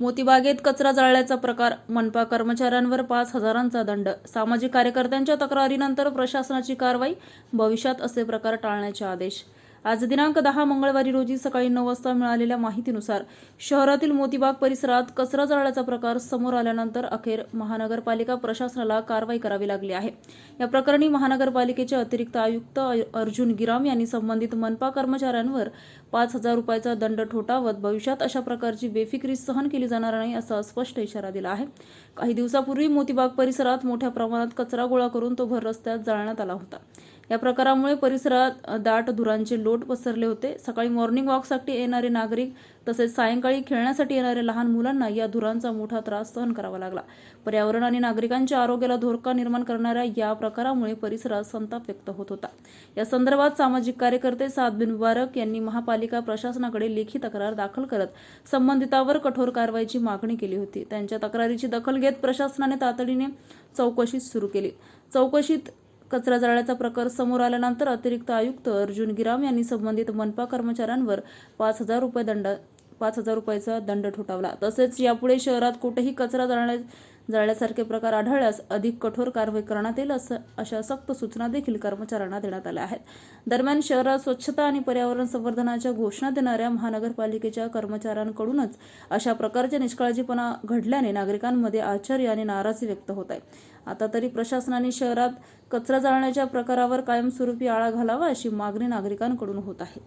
मोतीबागेत कचरा जाळल्याचा प्रकार, मनपा कर्मचाऱ्यांवर 5,000चा दंड. सामाजिक कार्यकर्त्यांच्या तक्रारीनंतर प्रशासनाची कारवाई, भविष्यात असे प्रकार टाळण्याचे आदेश. आज दिनांक 10 मंगळवारी रोजी सकाळी 9 वाजता मिळालेल्या माहितीनुसार शहरातील मोतीबाग परिसरात कचरा जाळल्याचा प्रकार समोर आल्यानंतर अखेर महानगरपालिका प्रशासनाला कारवाई करावी लागली आहे. या प्रकरणी महानगरपालिकेचे अतिरिक्त आयुक्त अर्जुन गिराम यांनी संबंधित मनपा कर्मचाऱ्यांवर 5,000 रुपयाचा दंड ठोठावत भविष्यात अशा प्रकारची बेफिकिरी सहन केली जाणार नाही असा स्पष्ट इशारा दिला आहे. काही दिवसापूर्वी मोतीबाग परिसरात मोठ्या प्रमाणात कचरा गोळा करून तो भर रस्त्यात जाळण्यात आला होता. या प्रकारामुळे परिसरात दाट धुरांचे लोट पसरले होते. सकाळी मॉर्निंग वॉकसाठी येणारे नागरिक तसेच सायंकाळी खेळण्यासाठी येणाऱ्या लहान मुलांना या धुरांचा मोठा त्रास सहन करावा लागला. पर्यावरण आणि नागरिकांच्या आरोग्याला धोका निर्माण करणाऱ्या या प्रकारामुळे परिसरात संताप व्यक्त होत होता. या संदर्भात सामाजिक कार्यकर्ते साद बिन मुबारक यांनी महापालिका प्रशासनाकडे लेखी तक्रार दाखल करत संबंधितांवर कठोर कारवाईची मागणी केली होती. त्यांच्या तक्रारीची दखल घेत प्रशासनाने तातडीने चौकशी सुरू केली. चौकशीत कचरा जाळल्याचा प्रकार समोर आल्यानंतर अतिरिक्त आयुक्त अर्जुन गिराम यांनी संबंधित मनपा कर्मचाऱ्यांवर 5,000 रुपयाचा दंड ठोठावला. तसेच यापुढे शहरात कुठेही कचरा जाळल्यासारखे प्रकार आढळल्यास अधिक कठोर कारवाई करण्यात येईल अशा सक्त सूचना देखील कर्मचाऱ्यांना देण्यात आल्या आहेत. दरम्यान शहरात स्वच्छता आणि पर्यावरण संवर्धनाच्या घोषणा देणाऱ्या महानगरपालिकेच्या कर्मचाऱ्यांकडूनच अशा प्रकारचे निष्काळजीपणा घडल्याने नागरिकांमध्ये आश्चर्य आणि नाराजी व्यक्त होत आहे. आता तरी प्रशासनाने शहरात कचरा जाळण्याच्या प्रकारावर कायमस्वरूपी आळा घालावा अशी मागणी नागरिकांकडून होत आहे.